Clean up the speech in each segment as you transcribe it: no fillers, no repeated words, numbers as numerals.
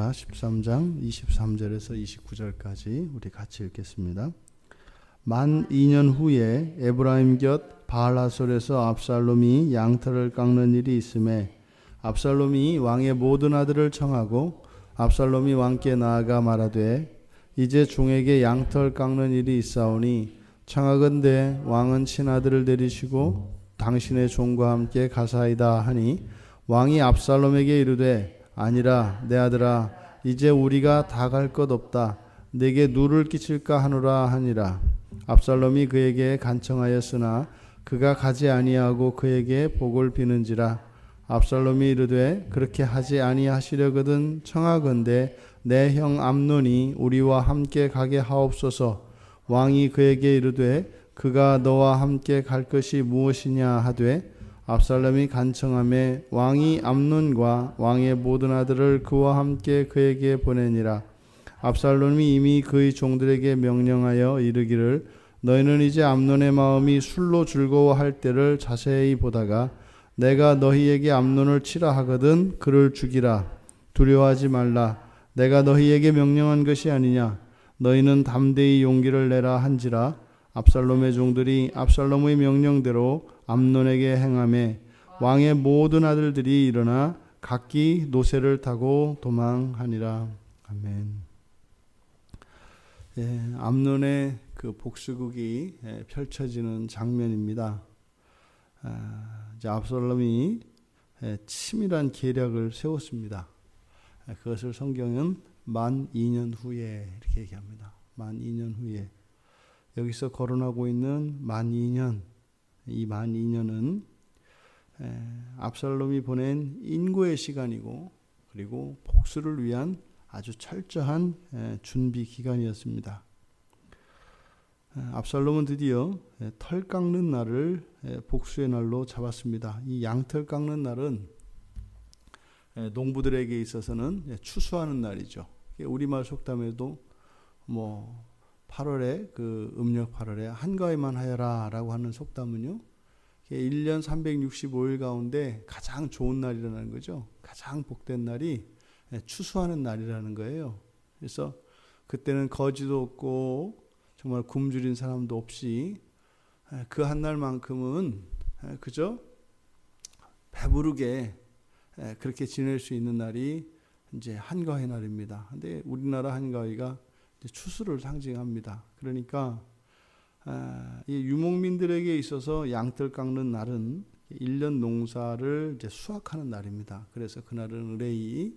역사 13장 23절에서 29절까지 우리 같이 읽겠습니다. 만 2년 후에 에브라임 곁 바알하솔에서 압살롬이 양털을 깎는 일이 있음에 압살롬이 왕의 모든 아들을 청하고 압살롬이 왕께 나아가 말하되 이제 종에게 양털 깎는 일이 있사오니 청하건대 왕은 친아들을 데리시고 당신의 종과 함께 가사이다 하니 왕이 압살롬에게 이르되 아니라 내 아들아 이제 우리가 다 갈 것 없다 내게 누를 끼칠까 하노라 하니라. 압살롬이 그에게 간청하였으나 그가 가지 아니하고 그에게 복을 비는지라. 압살롬이 이르되 그렇게 하지 아니하시려거든 청하건대 내 형 암논이 우리와 함께 가게 하옵소서. 왕이 그에게 이르되 그가 너와 함께 갈 것이 무엇이냐 하되 압살롬이 간청하매 왕이 암논과 왕의 모든 아들을 그와 함께 그에게 보내니라. 압살롬이 이미 그의 종들에게 명령하여 이르기를 너희는 이제 암논의 마음이 술로 즐거워할 때를 자세히 보다가 내가 너희에게 암논을 치라 하거든 그를 죽이라. 두려워하지 말라. 내가 너희에게 명령한 것이 아니냐. 너희는 담대히 용기를 내라 한지라. 압살롬의 종들이 압살롬의 명령대로 암논에게 행하매 왕의 모든 아들들이 일어나 각기 노새를 타고 도망하니라. 아멘. 암논의 그 복수극이 펼쳐지는 장면입니다. 이제 압살롬이 치밀한 계략을 세웠습니다. 그것을 성경은 만 2년 후에 이렇게 얘기합니다. 만 2년 후에. 여기서 거론하고 있는 만 2년, 이 만 2년은 압살롬이 보낸 인고의 시간이고 그리고 복수를 위한 아주 철저한 준비 기간이었습니다. 압살롬은 드디어 털 깎는 날을 복수의 날로 잡았습니다. 이 양털 깎는 날은 농부들에게 있어서는 추수하는 날이죠. 우리말 속담에도 8월에 그 음력 8월에 한가위만 하여라 라고 하는 속담은요 1년 365일 가운데 가장 좋은 날이라는 거죠. 가장 복된 날이 추수하는 날이라는 거예요. 그래서 그때는 거지도 없고 정말 굶주린 사람도 없이 그 한 날만큼은 그저 배부르게 그렇게 지낼 수 있는 날이 이제 한가위 날입니다. 근데 우리나라 한가위가 추수를 상징합니다. 그러니까 이 유목민들에게 있어서 양털 깎는 날은 1년 농사를 이제 수확하는 날입니다. 그래서 그날은 의뢰이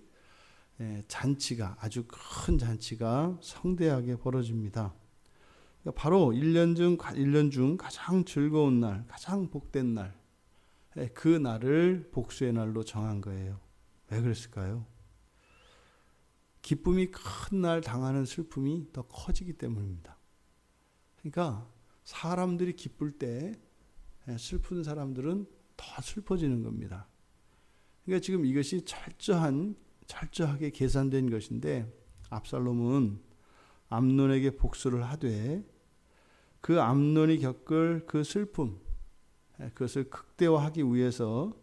잔치가 아주 큰 잔치가 성대하게 벌어집니다. 그러니까 바로 1년 중 가장 즐거운 날, 가장 복된 날, 그 날을 복수의 날로 정한 거예요. 왜 그랬을까요? 기쁨이 큰 날 당하는 슬픔이 더 커지기 때문입니다. 그러니까 사람들이 기쁠 때 슬픈 사람들은 더 슬퍼지는 겁니다. 그러니까 지금 이것이 철저하게 계산된 것인데 압살롬은 암논에게 복수를 하되 그 암논이 겪을 그 슬픔 그것을 극대화하기 위해서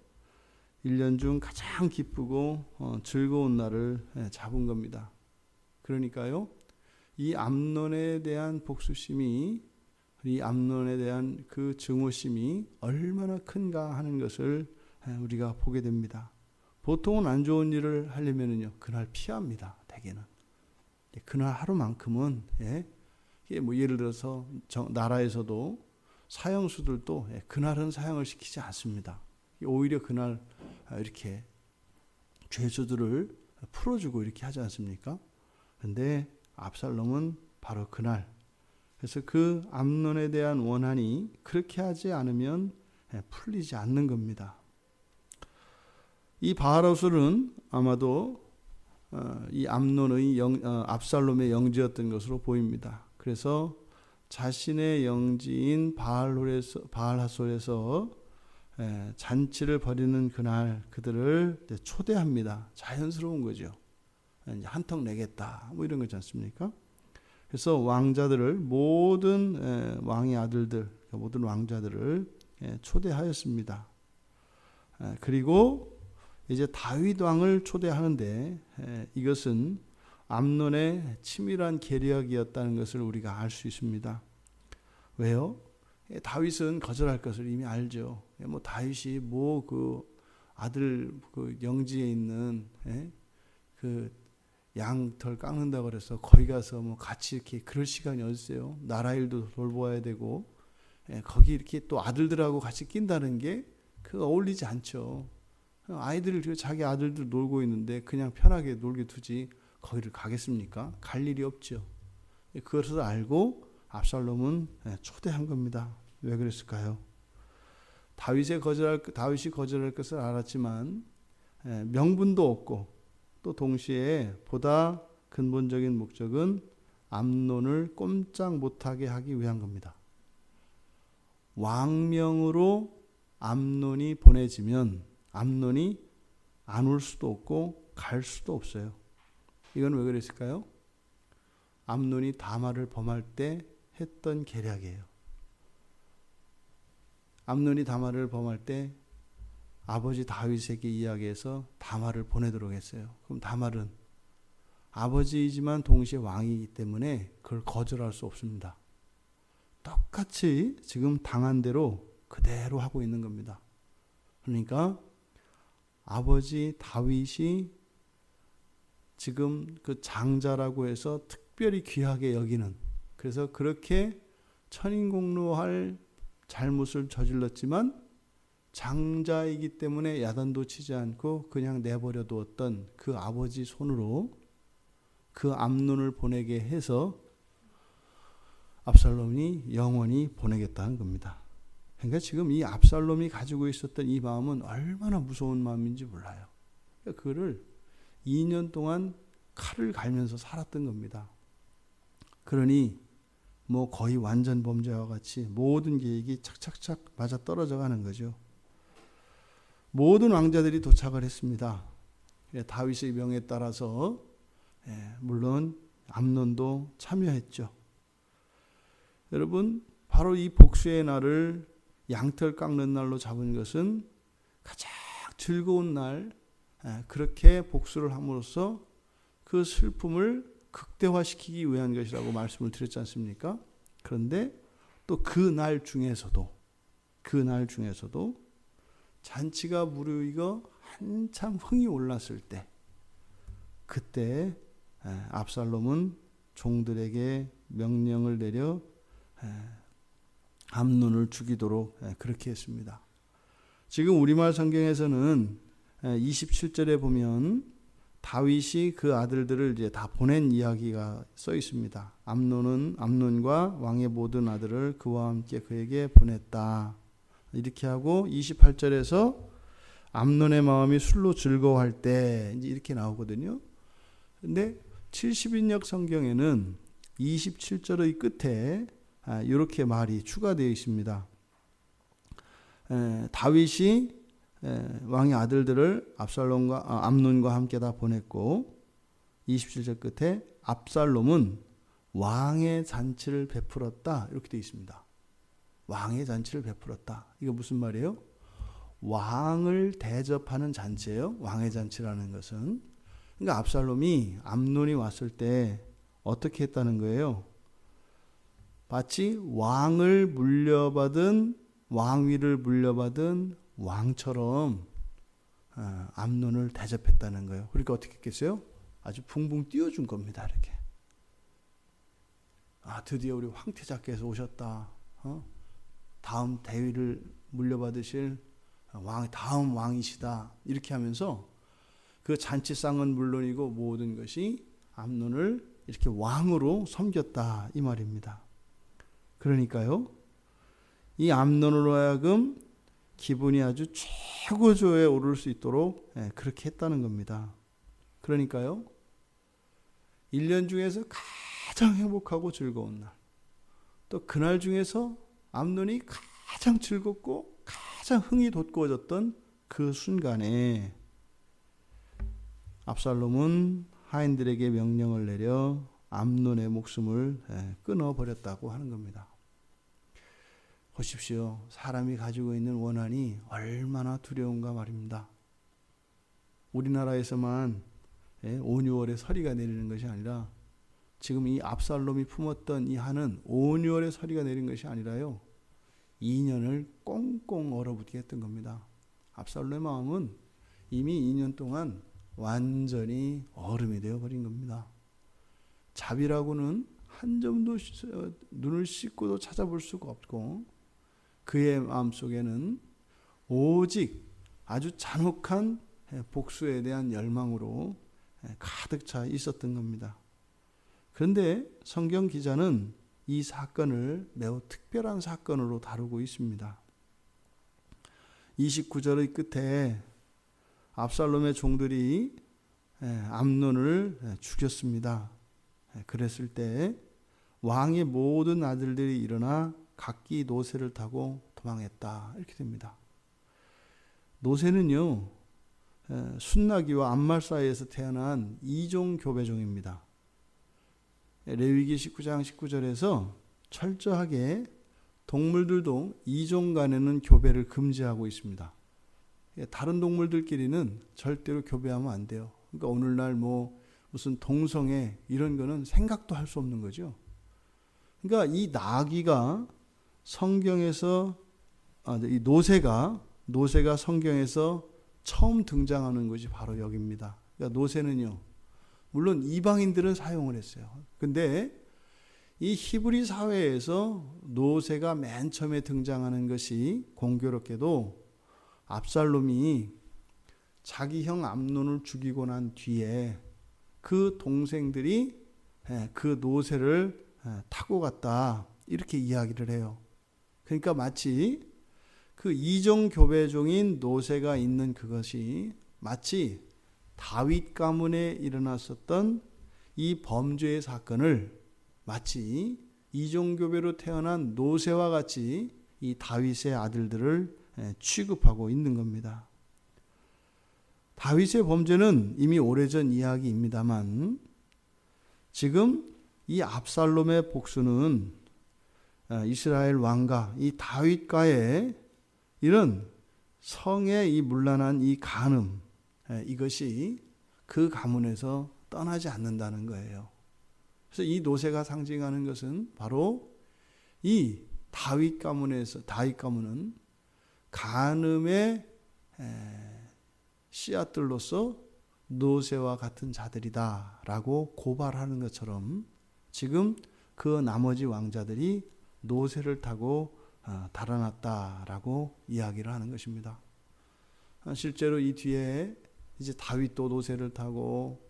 1년 중 가장 기쁘고 즐거운 날을 잡은 겁니다. 그러니까요, 이 암논에 대한 복수심이, 이 암논에 대한 그 증오심이 얼마나 큰가 하는 것을 우리가 보게 됩니다. 보통은 안 좋은 일을 하려면요, 그날 피합니다. 대개는. 그날 하루만큼은, 예를 들어서 나라에서도 사형수들도 그날은 사형을 시키지 않습니다. 오히려 그날 이렇게 죄수들을 풀어주고 이렇게 하지 않습니까? 그런데 압살롬은 바로 그날, 그래서 그 암논에 대한 원한이 그렇게 하지 않으면 풀리지 않는 겁니다. 이 바알하솔은 아마도 이 암논의 압살롬의 영지였던 것으로 보입니다. 그래서 자신의 영지인 바알하솔에서 잔치를 벌이는 그날 그들을 초대합니다. 자연스러운 거죠. 한턱 내겠다 이런 거지 않습니까? 그래서 왕자들을 모든 왕의 아들들 모든 왕자들을 초대하였습니다. 그리고 이제 다윗 왕을 초대하는데 이것은 암논의 치밀한 계략이었다는 것을 우리가 알 수 있습니다. 왜요? 다윗은 거절할 것을 이미 알죠. 뭐 다윗이 뭐 그 아들 그 영지에 있는 그 양털 깎는다고 그래서 거기 가서 뭐 같이 이렇게 그럴 시간이 어딨어요. 나라 일도 돌보아야 되고 거기 이렇게 또 아들들하고 같이 낀다는 게 그거 어울리지 않죠. 아이들 자기 아들들 놀고 있는데 그냥 편하게 놀게 두지 거기를 가겠습니까? 갈 일이 없죠. 그것을 알고 압살롬은 초대한 겁니다. 왜 그랬을까요? 다윗이 거절할 것을 알았지만 명분도 없고 또 동시에 보다 근본적인 목적은 암논을 꼼짝 못하게 하기 위한 겁니다. 왕명으로 암논이 보내지면 암논이 안 올 수도 없고 갈 수도 없어요. 이건 왜 그랬을까요? 암논이 다말을 범할 때 했던 계략이에요. 암논이 다말을 범할 때 아버지 다윗에게 이야기해서 다말을 보내도록 했어요. 그럼 다말은 아버지이지만 동시에 왕이기 때문에 그걸 거절할 수 없습니다. 똑같이 지금 당한 대로 그대로 하고 있는 겁니다. 그러니까 아버지 다윗이 지금 그 장자라고 해서 특별히 귀하게 여기는, 그래서 그렇게 천인공노할 잘못을 저질렀지만 장자이기 때문에 야단도 치지 않고 그냥 내버려 두었던 그 아버지 손으로 그 암논을 보내게 해서 압살롬이 영원히 보내겠다는 겁니다. 그러니까 지금 이 압살롬이 가지고 있었던 이 마음은 얼마나 무서운 마음인지 몰라요. 그러니까 그거를 2년 동안 칼을 갈면서 살았던 겁니다. 그러니 뭐 거의 완전 범죄와 같이 모든 계획이 착착착 맞아 떨어져 가는 거죠. 모든 왕자들이 도착을 했습니다. 다윗의 명에 따라서 물론 암논도 참여했죠. 여러분, 바로 이 복수의 날을 양털 깎는 날로 잡은 것은 가장 즐거운 날, 그렇게 복수를 함으로써 그 슬픔을 극대화시키기 위한 것이라고 말씀을 드렸지 않습니까? 그런데 또 그 날 중에서도 잔치가 무르익어 한참 흥이 올랐을 때, 그때 압살롬은 종들에게 명령을 내려 암논을 죽이도록 그렇게 했습니다. 지금 우리말 성경에서는 27절에 보면 다윗이 그 아들들을 이제 다 보낸 이야기가 써 있습니다. 암논과 왕의 모든 아들을 그와 함께 그에게 보냈다. 이렇게 하고 28절에서 암논의 마음이 술로 즐거워할 때 이제 이렇게 나오거든요. 근데 70인역 성경에는 27절의 끝에 이렇게 말이 추가되어 있습니다. 다윗이 왕의 아들들을 암논과 함께 다 보냈고 27절 끝에 압살롬은 왕의 잔치를 베풀었다 이렇게 되어 있습니다. 왕의 잔치를 베풀었다. 이거 무슨 말이에요? 왕을 대접하는 잔치예요. 왕의 잔치라는 것은. 그러니까 압살롬이 암논이 왔을 때 어떻게 했다는 거예요? 마치 왕위를 물려받은 왕처럼 암논을 대접했다는 거예요. 그러니까 어떻게 했겠어요? 아주 붕붕 띄워준 겁니다. 이렇게. 드디어 우리 황태자께서 오셨다. 다음 대위를 물려받으실 다음 왕이시다. 이렇게 하면서 그 잔치상은 물론이고 모든 것이 암논을 이렇게 왕으로 섬겼다 이 말입니다. 그러니까요, 이 암논으로 하여금 기분이 아주 최고조에 오를 수 있도록 그렇게 했다는 겁니다. 그러니까요, 1년 중에서 가장 행복하고 즐거운 날, 또 그날 중에서 암논이 가장 즐겁고 가장 흥이 돋구어졌던 그 순간에 압살롬은 하인들에게 명령을 내려 암논의 목숨을 끊어버렸다고 하는 겁니다. 보십시오. 사람이 가지고 있는 원한이 얼마나 두려운가 말입니다. 우리나라에서만 5, 6월에 서리가 내리는 것이 아니라 지금 이 압살롬이 품었던 이 한은 5, 6월에 서리가 내린 것이 아니라요. 2년을 꽁꽁 얼어붙게 했던 겁니다. 압살롬의 마음은 이미 2년 동안 완전히 얼음이 되어버린 겁니다. 자비라고는 한 점도 눈을 씻고도 찾아볼 수가 없고 그의 마음속에는 오직 아주 잔혹한 복수에 대한 열망으로 가득 차 있었던 겁니다. 그런데 성경 기자는 이 사건을 매우 특별한 사건으로 다루고 있습니다. 29절의 끝에 압살롬의 종들이 암논을 죽였습니다. 그랬을 때 왕의 모든 아들들이 일어나 각기 노새를 타고 도망했다. 이렇게 됩니다. 노새는요, 순나기와 암말 사이에서 태어난 이종 교배종입니다. 레위기 19장 19절에서 철저하게 동물들도 이종 간에는 교배를 금지하고 있습니다. 다른 동물들끼리는 절대로 교배하면 안 돼요. 그러니까 오늘날 무슨 동성애 이런 거는 생각도 할 수 없는 거죠. 그러니까 이 나귀가 성경에서 이 노새가 성경에서 처음 등장하는 것이 바로 여기입니다. 그러니까 노새는요, 물론 이방인들은 사용을 했어요. 근데 이 히브리 사회에서 노새가 맨 처음에 등장하는 것이 공교롭게도 압살롬이 자기 형 암논을 죽이고 난 뒤에 그 동생들이 그 노새를 타고 갔다 이렇게 이야기를 해요. 그러니까 마치 그 이종 교배종인 노새가 있는 그것이 마치 다윗 가문에 일어났었던 이 범죄의 사건을 마치 이종 교배로 태어난 노새와 같이 이 다윗의 아들들을 취급하고 있는 겁니다. 다윗의 범죄는 이미 오래전 이야기입니다만 지금 이 압살롬의 복수는 이스라엘 왕가 이 다윗과의 이런 성의 이 문란한 이 간음 이것이 그 가문에서 떠나지 않는다는 거예요. 그래서 이 노새가 상징하는 것은 바로 이 다윗 가문은 간음의 씨앗들로서 노새와 같은 자들이다라고 고발하는 것처럼 지금 그 나머지 왕자들이 노새를 타고 달아났다라고 이야기를 하는 것입니다. 실제로 이 뒤에 이제 다윗도 노새를 타고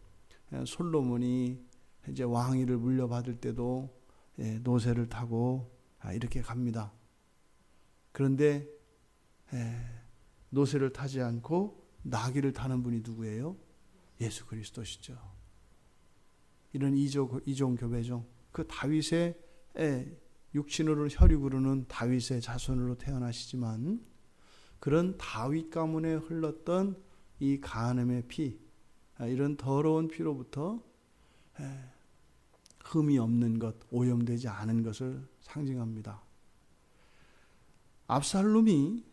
솔로몬이 이제 왕위를 물려받을 때도 노새를 타고 이렇게 갑니다. 그런데 노새를 타지 않고 나귀를 타는 분이 누구예요? 예수 그리스도시죠. 이런 이종 교배종, 그 다윗의 육신으로 혈육으로는 다윗의 자손으로 태어나시지만 그런 다윗 가문에 흘렀던 이 간음의 피, 이런 더러운 피로부터 흠이 없는 것, 오염되지 않은 것을 상징합니다. 압살롬이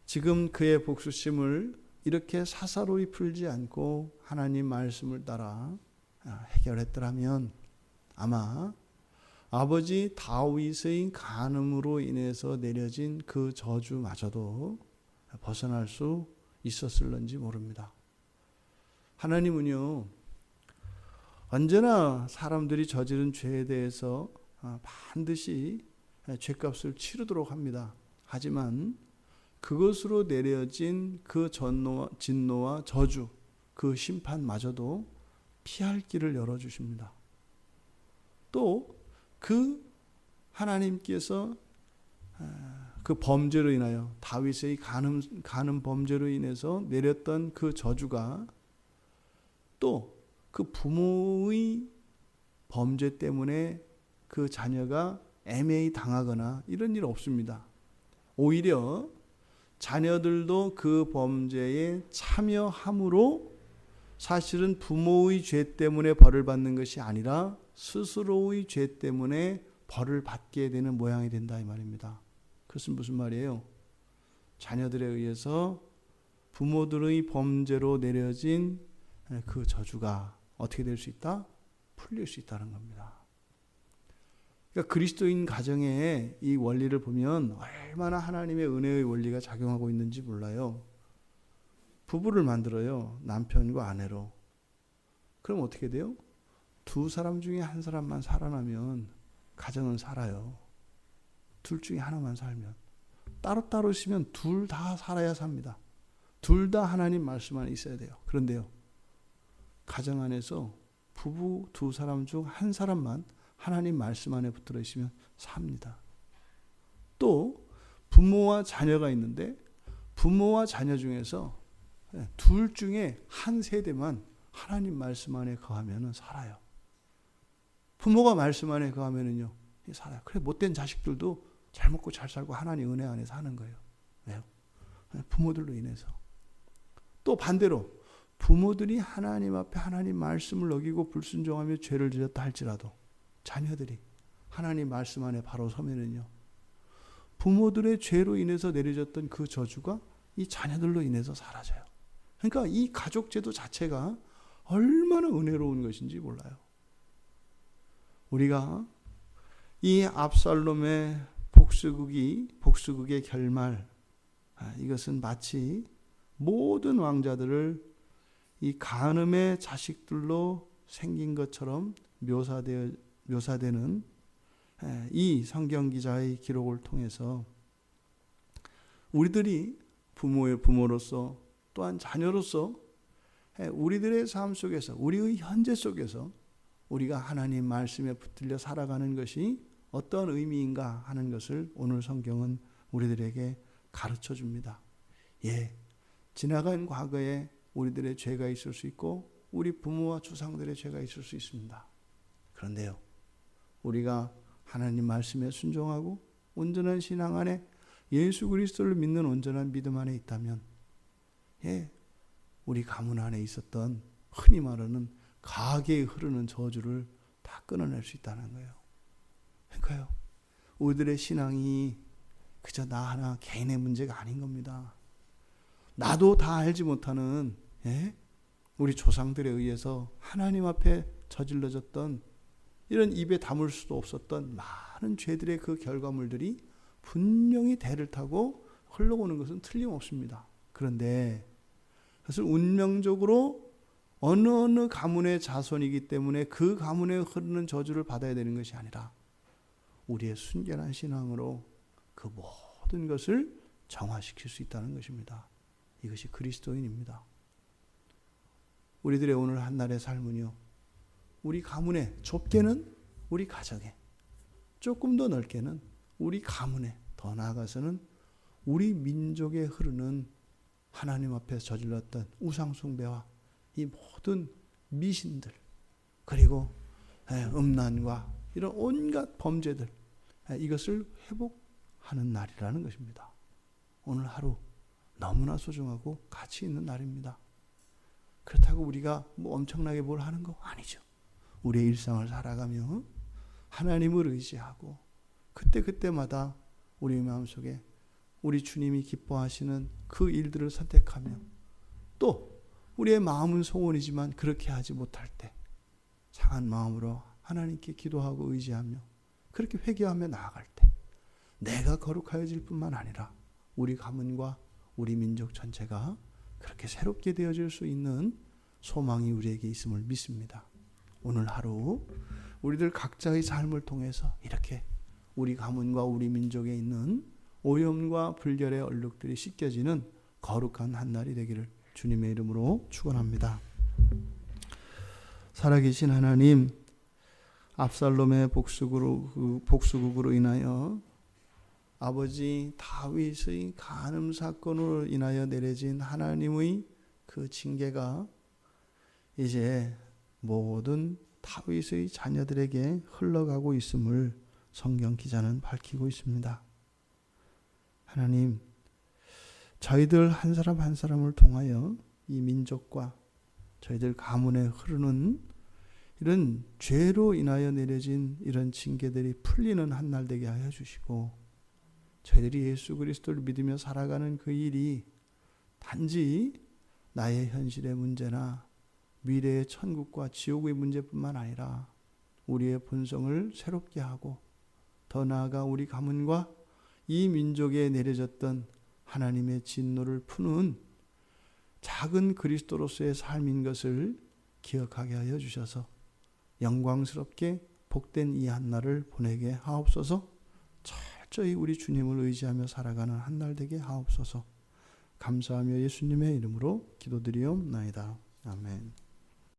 지금 그의 복수심을 이렇게 사사로이 풀지 않고 하나님 말씀을 따라 해결했더라면 아마 아버지 다윗의 간음으로 인해서 내려진 그 저주마저도 벗어날 수 있었을런지 모릅니다. 하나님은요, 언제나 사람들이 저지른 죄에 대해서 반드시 죄값을 치르도록 합니다. 하지만 그것으로 내려진 그 진노와 저주, 그 심판마저도 피할 길을 열어주십니다. 또 그 하나님께서 그 범죄로 인하여 다윗의 간음 범죄로 인해서 내렸던 그 저주가 또 그 부모의 범죄 때문에 그 자녀가 애매히 당하거나 이런 일 없습니다. 오히려 자녀들도 그 범죄에 참여함으로 사실은 부모의 죄 때문에 벌을 받는 것이 아니라 스스로의 죄 때문에 벌을 받게 되는 모양이 된다 이 말입니다. 그것은 무슨 말이에요? 자녀들에 의해서 부모들의 범죄로 내려진 그 저주가 어떻게 될 수 있다? 풀릴 수 있다는 겁니다. 그러니까 그리스도인 가정에 이 원리를 보면 얼마나 하나님의 은혜의 원리가 작용하고 있는지 몰라요. 부부를 만들어요. 남편과 아내로. 그럼 어떻게 돼요? 두 사람 중에 한 사람만 살아나면 가정은 살아요. 둘 중에 하나만 살면. 따로따로 있으면 둘 다 살아야 삽니다. 둘 다 하나님 말씀 안에 있어야 돼요. 그런데요, 가정 안에서 부부 두 사람 중 한 사람만 하나님 말씀 안에 붙들어 있으면 삽니다. 또 부모와 자녀가 있는데 부모와 자녀 중에서 둘 중에 한 세대만 하나님 말씀 안에 거하면 살아요. 부모가 말씀 안에 거하면은요, 살아요. 그래, 못된 자식들도 잘 먹고 잘 살고 하나님 은혜 안에 사는 거예요. 왜요? 부모들로 인해서. 또 반대로 부모들이 하나님 앞에 하나님 말씀을 어기고 불순종하며 죄를 지었다 할지라도 자녀들이 하나님 말씀 안에 바로 서면은요, 부모들의 죄로 인해서 내려졌던 그 저주가 이 자녀들로 인해서 사라져요. 그러니까 이 가족 제도 자체가 얼마나 은혜로운 것인지 몰라요. 우리가 이 압살롬의 복수극의 결말, 이것은 마치 모든 왕자들을 이 간음의 자식들로 생긴 것처럼 묘사되는 이 성경 기자의 기록을 통해서 우리들이 부모로서 또한 자녀로서 우리들의 삶 속에서, 우리의 현재 속에서 우리가 하나님 말씀에 붙들려 살아가는 것이 어떤 의미인가 하는 것을 오늘 성경은 우리들에게 가르쳐 줍니다. 지나간 과거에 우리들의 죄가 있을 수 있고 우리 부모와 조상들의 죄가 있을 수 있습니다. 그런데요, 우리가 하나님 말씀에 순종하고 온전한 신앙 안에 예수 그리스도를 믿는 온전한 믿음 안에 있다면 우리 가문 안에 있었던 흔히 말하는 가계에 흐르는 저주를 다 끊어낼 수 있다는 거예요. 그러니까요, 우리들의 신앙이 그저 나 하나 개인의 문제가 아닌 겁니다. 나도 다 알지 못하는 우리 조상들에 의해서 하나님 앞에 저질러졌던 이런 입에 담을 수도 없었던 많은 죄들의 그 결과물들이 분명히 대를 타고 흘러오는 것은 틀림없습니다. 그런데 그것을 운명적으로 어느 가문의 자손이기 때문에 그 가문에 흐르는 저주를 받아야 되는 것이 아니라 우리의 순결한 신앙으로 그 모든 것을 정화시킬 수 있다는 것입니다. 이것이 그리스도인입니다. 우리들의 오늘 한날의 삶은요, 우리 가문에, 좁게는 우리 가정에, 조금 더 넓게는 우리 가문에, 더 나아가서는 우리 민족에 흐르는 하나님 앞에 저질렀던 우상숭배와 이 모든 미신들, 그리고 음란과 이런 온갖 범죄들, 이것을 회복하는 날이라는 것입니다. 오늘 하루 너무나 소중하고 가치 있는 날입니다. 그렇다고 우리가 뭐 엄청나게 뭘 하는 거 아니죠. 우리의 일상을 살아가며 하나님을 의지하고 그때마다 우리 마음속에 우리 주님이 기뻐하시는 그 일들을 선택하며, 또 우리의 마음은 소원이지만 그렇게 하지 못할 때 상한 마음으로 하나님께 기도하고 의지하며 그렇게 회개하며 나아갈 때 내가 거룩하여질 뿐만 아니라 우리 가문과 우리 민족 전체가 그렇게 새롭게 되어질 수 있는 소망이 우리에게 있음을 믿습니다. 오늘 하루 우리들 각자의 삶을 통해서 이렇게 우리 가문과 우리 민족에 있는 오염과 불결의 얼룩들이 씻겨지는 거룩한 한날이 되기를 주님의 이름으로 축원합니다. 살아계신 하나님, 압살롬의 복수극으로 인하여 아버지 다윗의 간음 사건으로 인하여 내려진 하나님의 그 징계가 이제 모든 다윗의 자녀들에게 흘러가고 있음을 성경 기자는 밝히고 있습니다. 하나님, 저희들 한 사람 한 사람을 통하여 이 민족과 저희들 가문에 흐르는 이런 죄로 인하여 내려진 이런 징계들이 풀리는 한날 되게 하여 주시고, 저희들이 예수 그리스도를 믿으며 살아가는 그 일이 단지 나의 현실의 문제나 미래의 천국과 지옥의 문제뿐만 아니라 우리의 본성을 새롭게 하고 더 나아가 우리 가문과 이 민족에 내려졌던 하나님의 진노를 푸는 작은 그리스도로서의 삶인 것을 기억하게 하여 주셔서 영광스럽게 복된 이 한날을 보내게 하옵소서. 철저히 우리 주님을 의지하며 살아가는 한날 되게 하옵소서. 감사하며 예수님의 이름으로 기도드리옵나이다. 아멘.